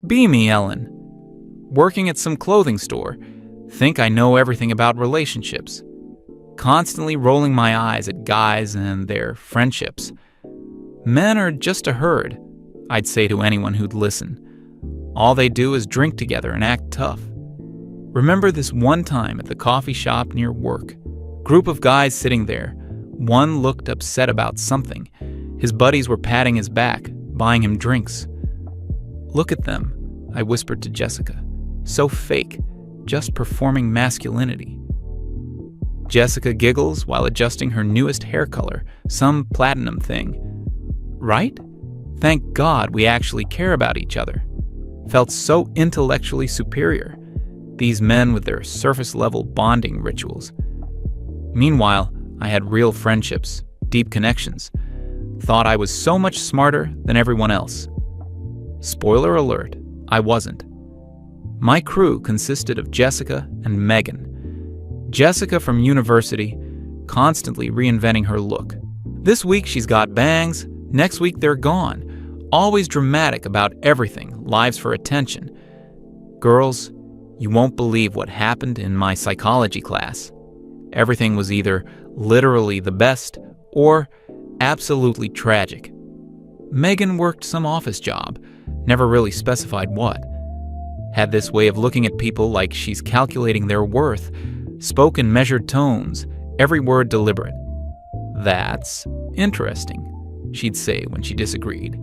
Be me, Ellen. Working at some clothing store. Think I know everything about relationships. Constantly rolling my eyes at guys and their friendships. Men are just a herd, I'd say to anyone who'd listen. All they do is drink together and act tough. Remember this one time at the coffee shop near work. Group of guys sitting there. One looked upset about something. His buddies were patting his back, buying him drinks. Look at them, I whispered to Jessica. So fake, just performing masculinity. Jessica giggles while adjusting her newest hair color, some platinum thing. Right? Thank God we actually care about each other. Felt so intellectually superior. These men with their surface-level bonding rituals. Meanwhile, I had real friendships, deep connections. Thought I was so much smarter than everyone else. Spoiler alert, I wasn't. My crew consisted of Jessica and Megan. Jessica from university, constantly reinventing her look. This week she's got bangs, next week they're gone. Always dramatic about everything, lives for attention. Girls, you won't believe what happened in my psychology class. Everything was either literally the best or absolutely tragic. Megan worked some office job, never really specified what. Had this way of looking at people like she's calculating their worth, spoke in measured tones, every word deliberate. That's interesting, she'd say when she disagreed.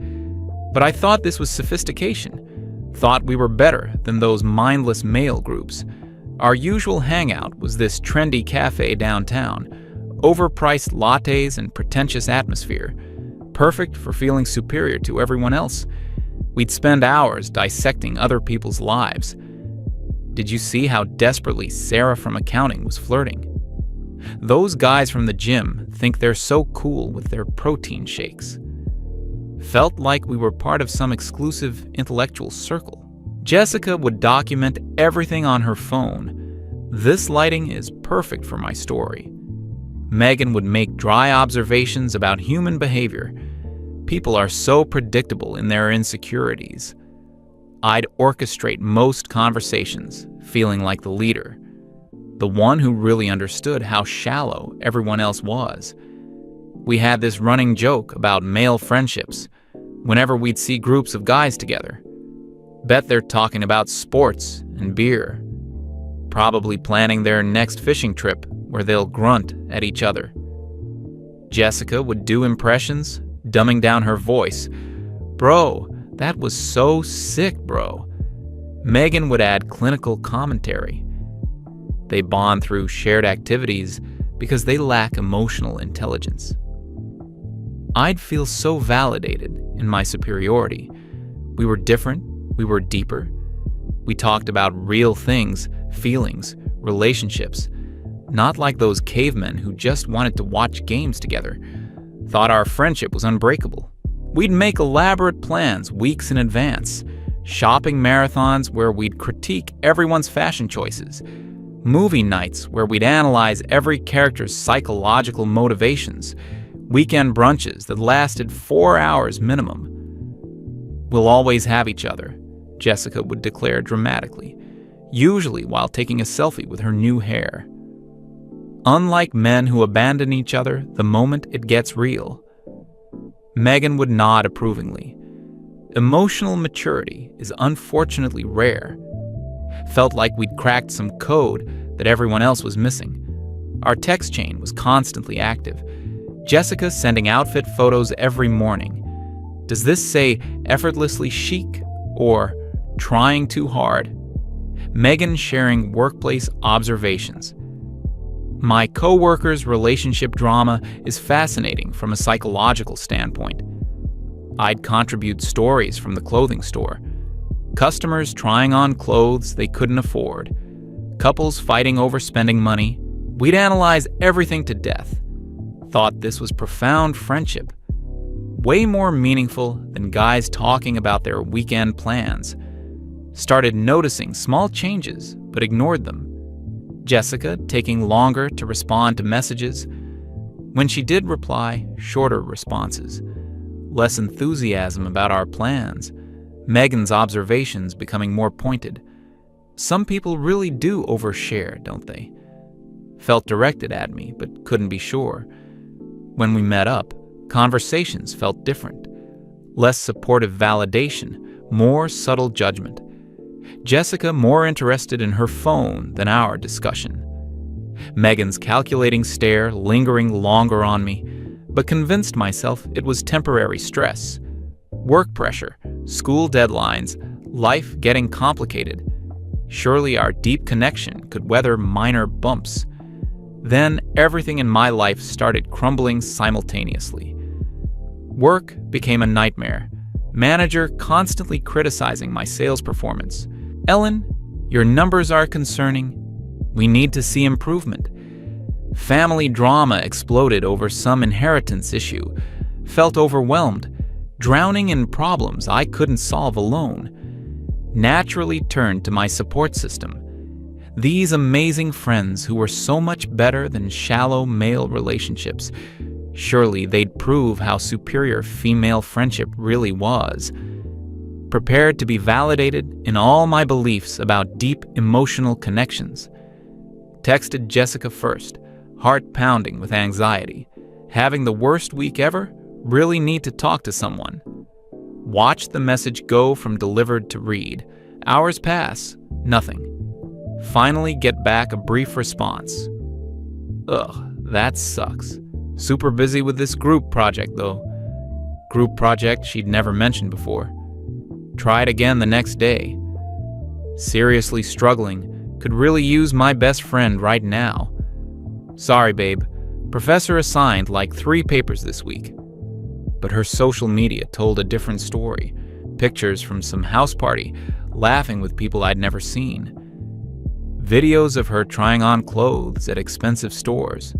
But I thought this was sophistication. Thought we were better than those mindless male groups. Our usual hangout was this trendy cafe downtown. Overpriced lattes and pretentious atmosphere. Perfect for feeling superior to everyone else. We'd spend hours dissecting other people's lives. Did you see how desperately Sarah from accounting was flirting? Those guys from the gym think they're so cool with their protein shakes. Felt like we were part of some exclusive intellectual circle. Jessica would document everything on her phone. This lighting is perfect for my story. Megan would make dry observations about human behavior. People are so predictable in their insecurities. I'd orchestrate most conversations, feeling like the leader, the one who really understood how shallow everyone else was. We had this running joke about male friendships whenever we'd see groups of guys together. Bet they're talking about sports and beer, probably planning their next fishing trip where they'll grunt at each other. Jessica would do impressions, dumbing down her voice. Bro, that was so sick, bro. Megan would add clinical commentary. They bond through shared activities because they lack emotional intelligence. I'd feel so validated in my superiority. We were different, we were deeper. We talked about real things, feelings, relationships, not like those cavemen who just wanted to watch games together, thought our friendship was unbreakable. We'd make elaborate plans weeks in advance, shopping marathons where we'd critique everyone's fashion choices, movie nights where we'd analyze every character's psychological motivations, weekend brunches that lasted 4 hours minimum. We'll always have each other, Jessica would declare dramatically, usually while taking a selfie with her new hair. Unlike men who abandon each other the moment it gets real. Megan would nod approvingly. Emotional maturity is unfortunately rare. Felt like we'd cracked some code that everyone else was missing. Our text chain was constantly active. Jessica sending outfit photos every morning. Does this say effortlessly chic or trying too hard? Megan sharing workplace observations. My coworkers' relationship drama is fascinating from a psychological standpoint. I'd contribute stories from the clothing store. Customers trying on clothes they couldn't afford. Couples fighting over spending money. We'd analyze everything to death. Thought this was profound friendship. Way more meaningful than guys talking about their weekend plans. Started noticing small changes, but ignored them. Jessica taking longer to respond to messages. When she did reply, shorter responses. Less enthusiasm about our plans. Megan's observations becoming more pointed. Some people really do overshare, don't they? Felt directed at me, but couldn't be sure. When we met up, conversations felt different. Less supportive validation, more subtle judgment. Jessica more interested in her phone than our discussion. Megan's calculating stare lingering longer on me, but convinced myself it was temporary stress. Work pressure, school deadlines, life getting complicated. Surely our deep connection could weather minor bumps. Then everything in my life started crumbling simultaneously. Work became a nightmare. Manager constantly criticizing my sales performance. Ellen, your numbers are concerning. We need to see improvement. Family drama exploded over some inheritance issue. Felt overwhelmed, drowning in problems I couldn't solve alone. Naturally turned to my support system. These amazing friends who were so much better than shallow male relationships. Surely they'd prove how superior female friendship really was. Prepared to be validated in all my beliefs about deep emotional connections. Texted Jessica first, heart pounding with anxiety. Having the worst week ever? Really need to talk to someone. Watched the message go from delivered to read. Hours pass, nothing. Finally get back a brief response. Ugh, that sucks. Super busy with this group project though. Group project she'd never mentioned before. Tried again the next day. Seriously struggling. Could really use my best friend right now. Sorry, babe. Professor assigned like 3 papers this week. But her social media told a different story. Pictures from some house party, laughing with people I'd never seen. Videos of her trying on clothes at expensive stores.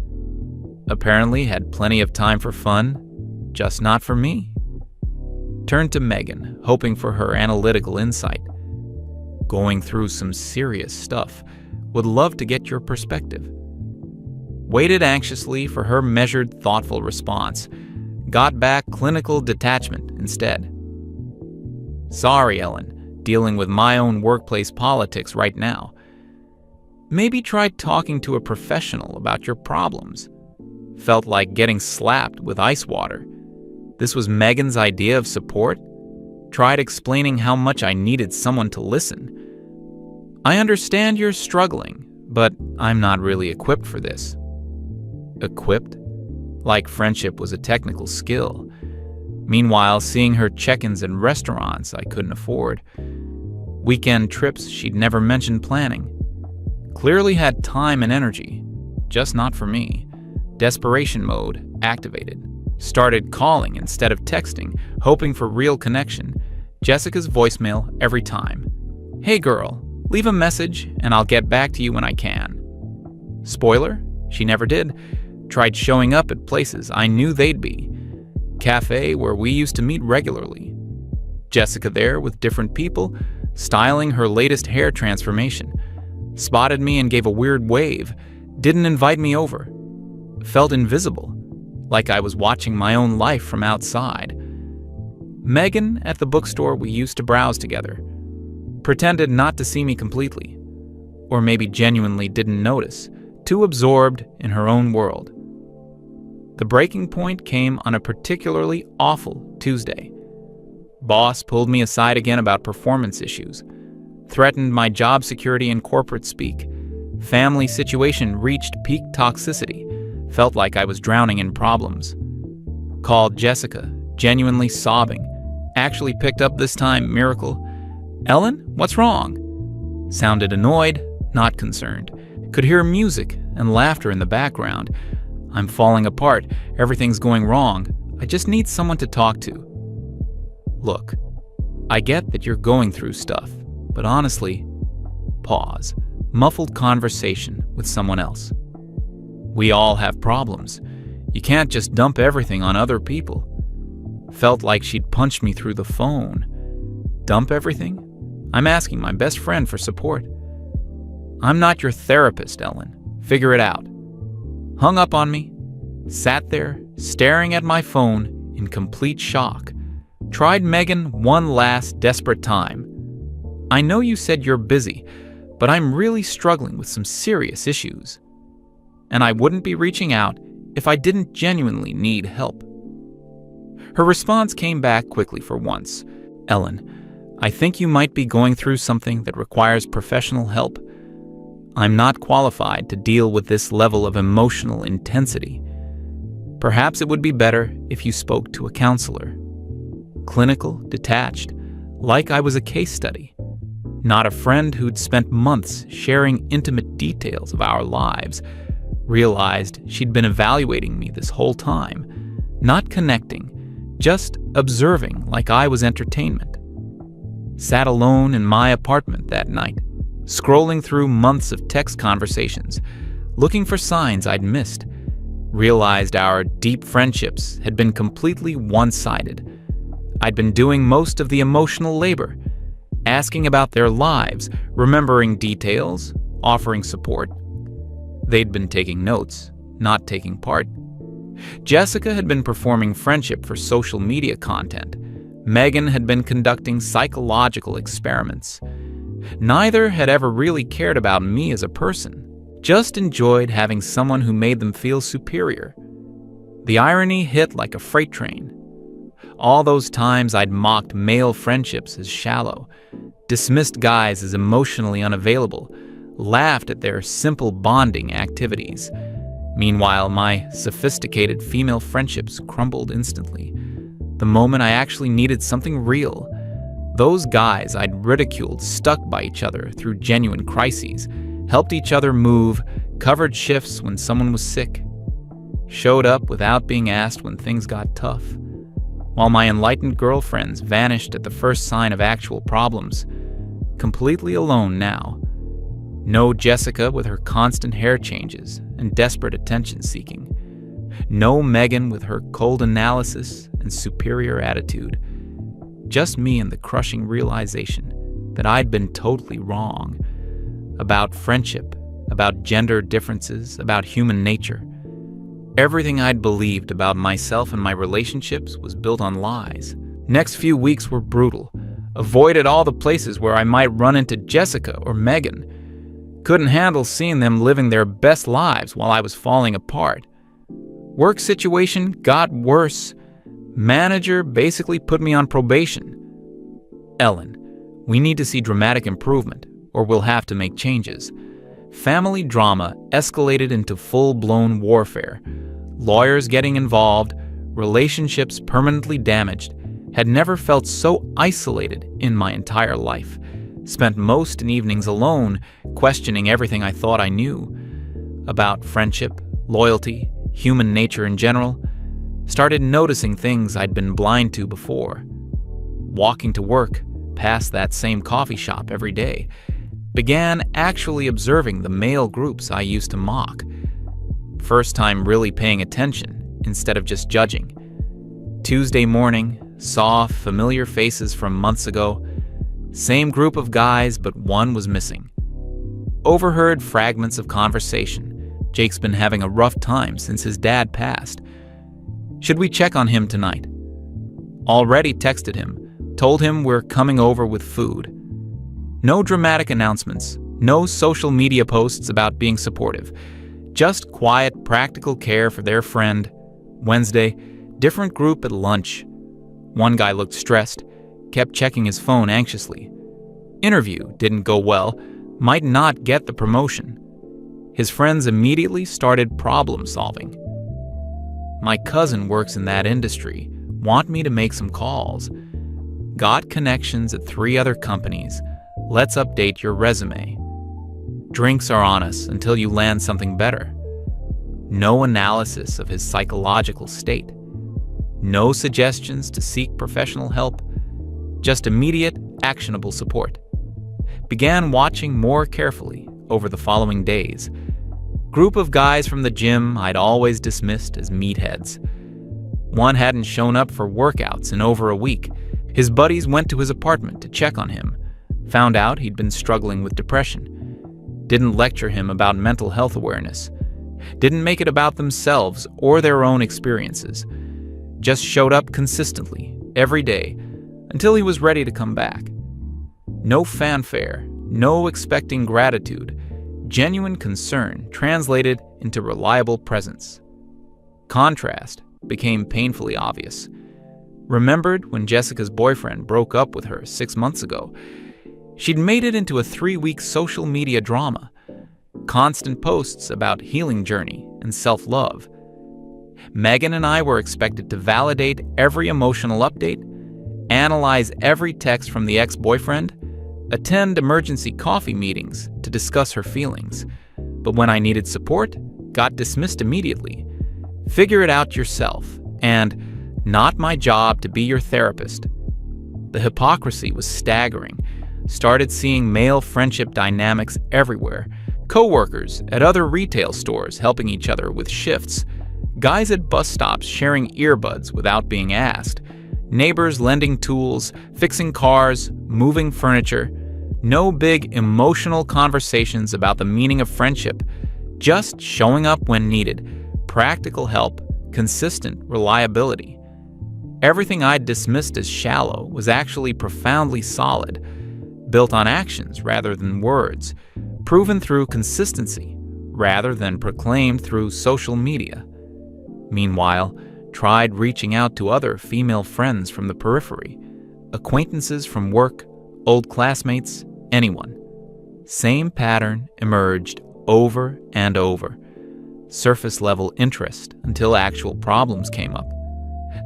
Apparently had plenty of time for fun, just not for me. Turned to Megan, hoping for her analytical insight. Going through some serious stuff. Would love to get your perspective. Waited anxiously for her measured, thoughtful response. Got back clinical detachment instead. Sorry, Ellen, dealing with my own workplace politics right now. Maybe try talking to a professional about your problems. Felt like getting slapped with ice water. This was Megan's idea of support? Tried explaining how much I needed someone to listen. I understand you're struggling, but I'm not really equipped for this. Equipped? Like friendship was a technical skill. Meanwhile, seeing her check-ins in restaurants I couldn't afford. Weekend trips she'd never mentioned planning. Clearly had time and energy, just not for me. Desperation mode activated. Started calling instead of texting, hoping for real connection. Jessica's voicemail every time. Hey girl, leave a message and I'll get back to you when I can. Spoiler, she never did. Tried showing up at places I knew they'd be. Cafe where we used to meet regularly. Jessica there with different people, styling her latest hair transformation. Spotted me and gave a weird wave. Didn't invite me over. Felt invisible, like I was watching my own life from outside. Megan at the bookstore we used to browse together. Pretended not to see me completely. Or maybe genuinely didn't notice, too absorbed in her own world. The breaking point came on a particularly awful Tuesday. Boss pulled me aside again about performance issues. Threatened my job security and corporate speak. Family situation reached peak toxicity. Felt like I was drowning in problems. Called Jessica, genuinely sobbing. Actually picked up this time, miracle. Ellen, what's wrong? Sounded annoyed, not concerned. Could hear music and laughter in the background. I'm falling apart. Everything's going wrong. I just need someone to talk to. Look, I get that you're going through stuff, but honestly, pause. Muffled conversation with someone else. We all have problems. You can't just dump everything on other people. Felt like she'd punched me through the phone. Dump everything? I'm asking my best friend for support. I'm not your therapist, Ellen. Figure it out. Hung up on me. Sat there, staring at my phone in complete shock. Tried Megan one last desperate time. I know you said you're busy, but I'm really struggling with some serious issues. And I wouldn't be reaching out if I didn't genuinely need help. Her response came back quickly for once. Ellen, I think you might be going through something that requires professional help. I'm not qualified to deal with this level of emotional intensity. Perhaps it would be better if you spoke to a counselor. Clinical, detached, like I was a case study. Not a friend who'd spent months sharing intimate details of our lives. Realized she'd been evaluating me this whole time, not connecting, just observing like I was entertainment. Sat alone in my apartment that night, scrolling through months of text conversations, looking for signs I'd missed. Realized our deep friendships had been completely one-sided. I'd been doing most of the emotional labor, asking about their lives, remembering details, offering support. They'd been taking notes, not taking part. Jessica had been performing friendship for social media content. Megan had been conducting psychological experiments. Neither had ever really cared about me as a person, just enjoyed having someone who made them feel superior. The irony hit like a freight train. All those times I'd mocked male friendships as shallow, dismissed guys as emotionally unavailable, laughed at their simple bonding activities. Meanwhile, my sophisticated female friendships crumbled instantly. The moment I actually needed something real, those guys I'd ridiculed stuck by each other through genuine crises, helped each other move, covered shifts when someone was sick, showed up without being asked when things got tough, while my enlightened girlfriends vanished at the first sign of actual problems, completely alone now. No Jessica with her constant hair changes and desperate attention-seeking. No Megan with her cold analysis and superior attitude. Just me and the crushing realization that I'd been totally wrong. About friendship, about gender differences, about human nature. Everything I'd believed about myself and my relationships was built on lies. Next few weeks were brutal. Avoided all the places where I might run into Jessica or Megan. Couldn't handle seeing them living their best lives while I was falling apart. Work situation got worse. Manager basically put me on probation. Ellen, we need to see dramatic improvement, or we'll have to make changes. Family drama escalated into full-blown warfare. Lawyers getting involved, relationships permanently damaged. Had never felt so isolated in my entire life. Spent most evenings alone, questioning everything I thought I knew. About friendship, loyalty, human nature in general. Started noticing things I'd been blind to before. Walking to work, past that same coffee shop every day. Began actually observing the male groups I used to mock. First time really paying attention instead of just judging. Tuesday morning, saw familiar faces from months ago. Same group of guys, but one was missing. Overheard fragments of conversation. Jake's been having a rough time since his dad passed. Should we check on him tonight? Already texted him, told him we're coming over with food. No dramatic announcements, no social media posts about being supportive. Just quiet, practical care for their friend. Wednesday, different group at lunch. One guy looked stressed, kept checking his phone anxiously. Interview didn't go well, might not get the promotion. His friends immediately started problem solving. My cousin works in that industry, want me to make some calls. Got connections at 3 other companies. Let's update your resume. Drinks are on us until you land something better. No analysis of his psychological state. No suggestions to seek professional help. Just immediate, actionable support. Began watching more carefully over the following days. Group of guys from the gym I'd always dismissed as meatheads. One hadn't shown up for workouts in over a week. His buddies went to his apartment to check on him. Found out he'd been struggling with depression. Didn't lecture him about mental health awareness. Didn't make it about themselves or their own experiences. Just showed up consistently, every day until he was ready to come back. No fanfare, no expecting gratitude, genuine concern translated into reliable presence. Contrast became painfully obvious. Remembered when Jessica's boyfriend broke up with her 6 months ago. She'd made it into a 3-week social media drama. Constant posts about healing journey and self-love. Megan and I were expected to validate every emotional update, analyze every text from the ex-boyfriend, attend emergency coffee meetings to discuss her feelings. But when I needed support, got dismissed immediately. Figure it out yourself, and not my job to be your therapist. The hypocrisy was staggering. Started seeing male friendship dynamics everywhere. Co-workers at other retail stores helping each other with shifts. Guys at bus stops sharing earbuds without being asked. Neighbors lending tools, fixing cars, moving furniture. No big emotional conversations about the meaning of friendship. Just showing up when needed. Practical help, consistent reliability. Everything I'd dismissed as shallow was actually profoundly solid, built on actions rather than words, proven through consistency rather than proclaimed through social media. Meanwhile, tried reaching out to other female friends from the periphery, acquaintances from work, old classmates, anyone. Same pattern emerged over and over. Surface-level interest until actual problems came up.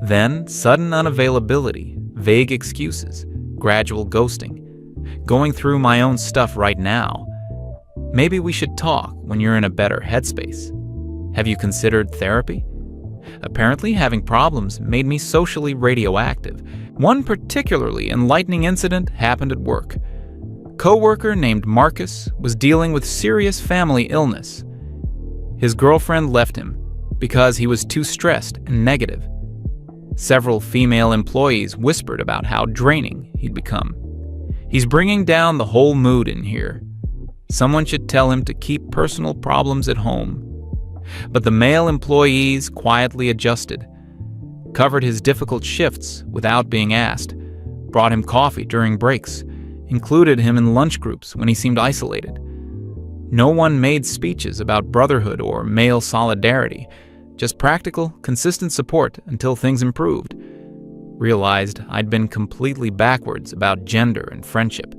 Then sudden unavailability, vague excuses, gradual ghosting. Going through my own stuff right now. Maybe we should talk when you're in a better headspace. Have you considered therapy? Apparently, having problems made me socially radioactive. One particularly enlightening incident happened at work. Coworker named Marcus was dealing with serious family illness. His girlfriend left him because he was too stressed and negative. Several female employees whispered about how draining he'd become. He's bringing down the whole mood in here. Someone should tell him to keep personal problems at home. But the male employees quietly adjusted, covered his difficult shifts without being asked, brought him coffee during breaks, included him in lunch groups when he seemed isolated. No one made speeches about brotherhood or male solidarity, just practical, consistent support until things improved. Realized I'd been completely backwards about gender and friendship,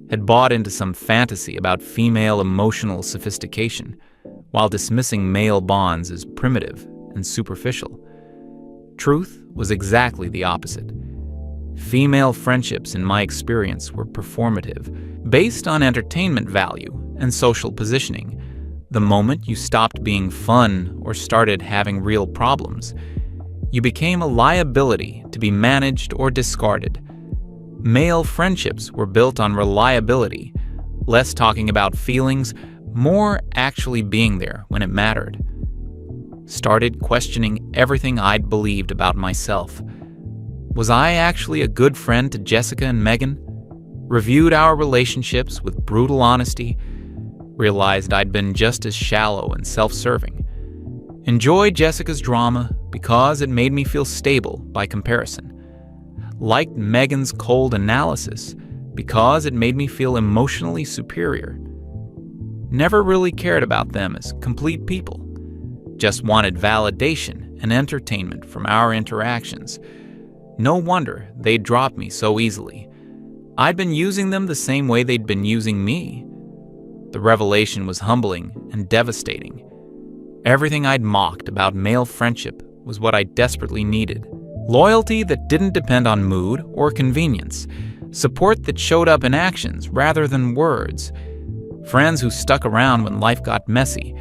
had bought into some fantasy about female emotional sophistication, while dismissing male bonds as primitive and superficial. Truth was exactly the opposite. Female friendships, in my experience, were performative, based on entertainment value and social positioning. The moment you stopped being fun or started having real problems, you became a liability to be managed or discarded. Male friendships were built on reliability, less talking about feelings, more actually being there when it mattered. Started questioning everything I'd believed about myself. Was I actually a good friend to Jessica and Megan? Reviewed our relationships with brutal honesty, realized I'd been just as shallow and self-serving. Enjoyed Jessica's drama because it made me feel stable by comparison. Liked Megan's cold analysis because it made me feel emotionally superior. Never really cared about them as complete people. Just wanted validation and entertainment from our interactions. No wonder they'd drop me so easily. I'd been using them the same way they'd been using me. The revelation was humbling and devastating. Everything I'd mocked about male friendship was what I desperately needed. Loyalty that didn't depend on mood or convenience. Support that showed up in actions rather than words. Friends who stuck around when life got messy.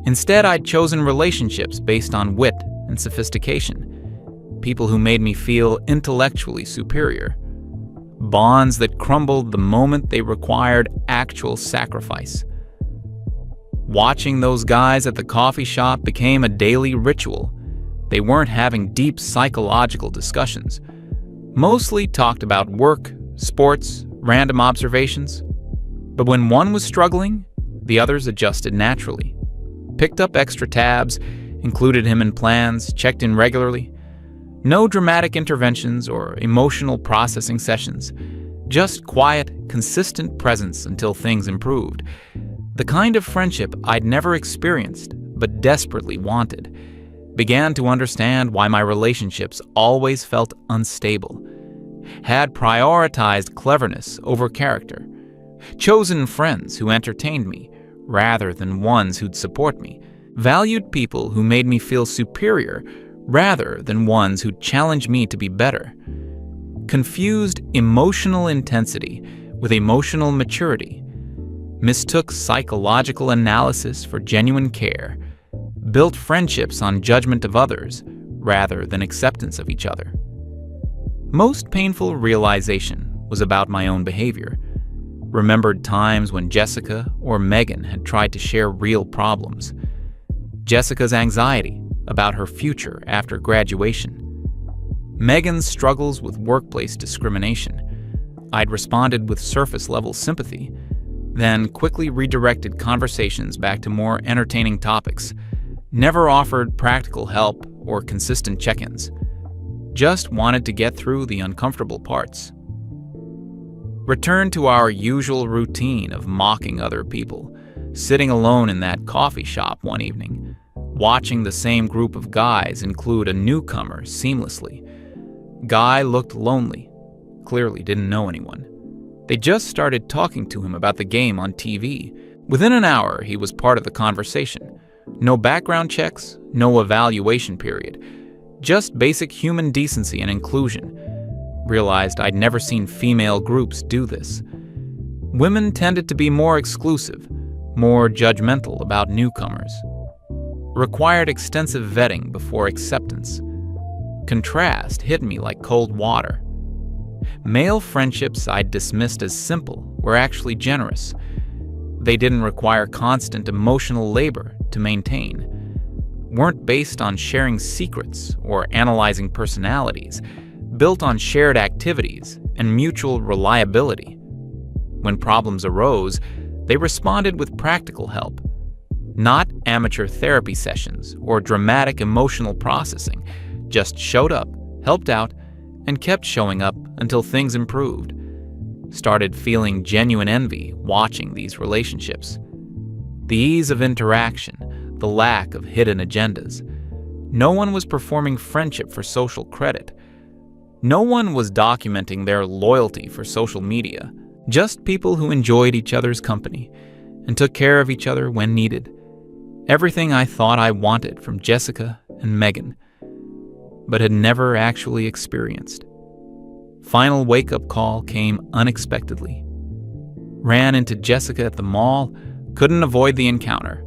Instead, I'd chosen relationships based on wit and sophistication. People who made me feel intellectually superior. Bonds that crumbled the moment they required actual sacrifice. Watching those guys at the coffee shop became a daily ritual. They weren't having deep psychological discussions. Mostly talked about work, sports, random observations. But when one was struggling, the others adjusted naturally. Picked up extra tabs, included him in plans, checked in regularly. No dramatic interventions or emotional processing sessions. Just quiet, consistent presence until things improved. The kind of friendship I'd never experienced, but desperately wanted. Began to understand why my relationships always felt unstable. Had prioritized cleverness over character. Chosen friends who entertained me, rather than ones who'd support me. Valued people who made me feel superior, rather than ones who challenged me to be better. Confused emotional intensity with emotional maturity. Mistook psychological analysis for genuine care. Built friendships on judgment of others, rather than acceptance of each other. Most painful realization was about my own behavior. Remembered times when Jessica or Megan had tried to share real problems. Jessica's anxiety about her future after graduation. Megan's struggles with workplace discrimination. I'd responded with surface-level sympathy, then quickly redirected conversations back to more entertaining topics. Never offered practical help or consistent check-ins. Just wanted to get through the uncomfortable parts. Returned to our usual routine of mocking other people, sitting alone in that coffee shop one evening, watching the same group of guys include a newcomer seamlessly. Guy looked lonely, clearly didn't know anyone. They just started talking to him about the game on TV. Within an hour, he was part of the conversation. No background checks, no evaluation period. Just basic human decency and inclusion. Realized I'd never seen female groups do this. Women tended to be more exclusive, more judgmental about newcomers. Required extensive vetting before acceptance. Contrast hit me like cold water. Male friendships I'd dismissed as simple were actually generous. They didn't require constant emotional labor to maintain. Weren't based on sharing secrets or analyzing personalities, built on shared activities and mutual reliability. When problems arose, they responded with practical help, not amateur therapy sessions or dramatic emotional processing. Just showed up, helped out, and kept showing up until things improved. Started feeling genuine envy watching these relationships. The ease of interaction, the lack of hidden agendas. No one was performing friendship for social credit. No one was documenting their loyalty for social media. Just people who enjoyed each other's company and took care of each other when needed. Everything I thought I wanted from Jessica and Megan, but had never actually experienced. Final wake-up call came unexpectedly. Ran into Jessica at the mall, couldn't avoid the encounter.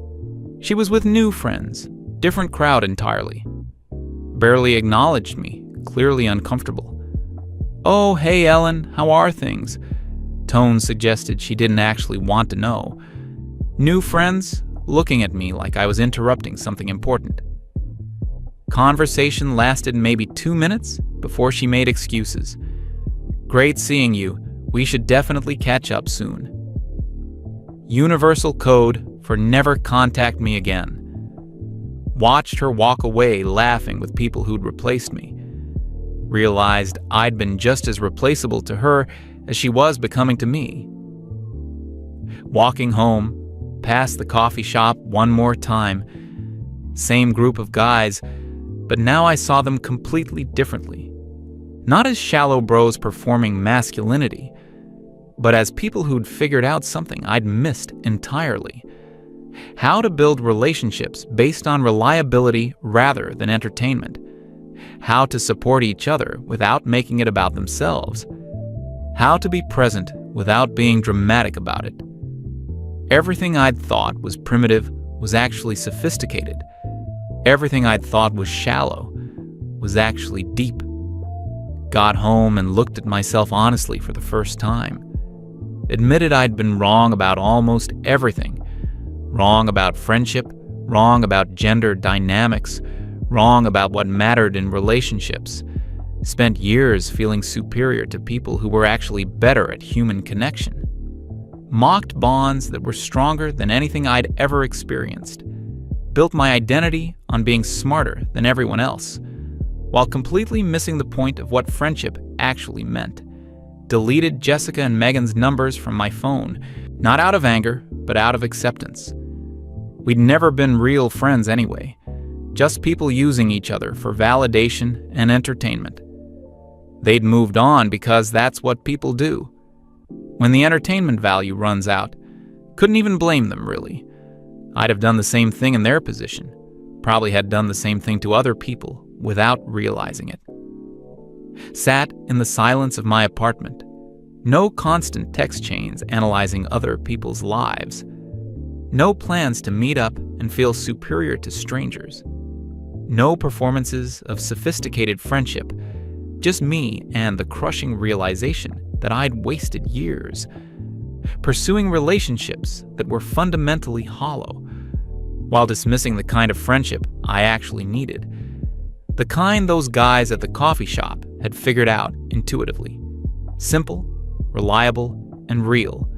She was with new friends, different crowd entirely. Barely acknowledged me, clearly uncomfortable. "Oh, hey Ellen, how are things?" Tone suggested she didn't actually want to know. New friends, looking at me like I was interrupting something important. Conversation lasted maybe 2 minutes before she made excuses. "Great seeing you. We should definitely catch up soon." Universal code for never contact me again. Watched her walk away laughing with people who'd replaced me. Realized I'd been just as replaceable to her as she was becoming to me. Walking home, past the coffee shop one more time. Same group of guys, but now I saw them completely differently. Not as shallow bros performing masculinity, but as people who'd figured out something I'd missed entirely. How to build relationships based on reliability rather than entertainment. How to support each other without making it about themselves. How to be present without being dramatic about it. Everything I'd thought was primitive was actually sophisticated. Everything I'd thought was shallow was actually deep. Got home and looked at myself honestly for the first time. Admitted I'd been wrong about almost everything. Wrong about friendship, wrong about gender dynamics, wrong about what mattered in relationships. Spent years feeling superior to people who were actually better at human connection. Mocked bonds that were stronger than anything I'd ever experienced. Built my identity on being smarter than everyone else. while completely missing the point of what friendship actually meant. Deleted Jessica and Megan's numbers from my phone, not out of anger, but out of acceptance. We'd never been real friends anyway, just people using each other for validation and entertainment. They'd moved on because that's what people do. When the entertainment value runs out, couldn't even blame them, really. I'd have done the same thing in their position, probably had done the same thing to other people without realizing it. Sat in the silence of my apartment, no constant text chains analyzing other people's lives, no plans to meet up and feel superior to strangers, no performances of sophisticated friendship, just me and the crushing realization that I'd wasted years pursuing relationships that were fundamentally hollow, while dismissing the kind of friendship I actually needed. The kind those guys at the coffee shop had figured out intuitively. Simple, reliable, and real.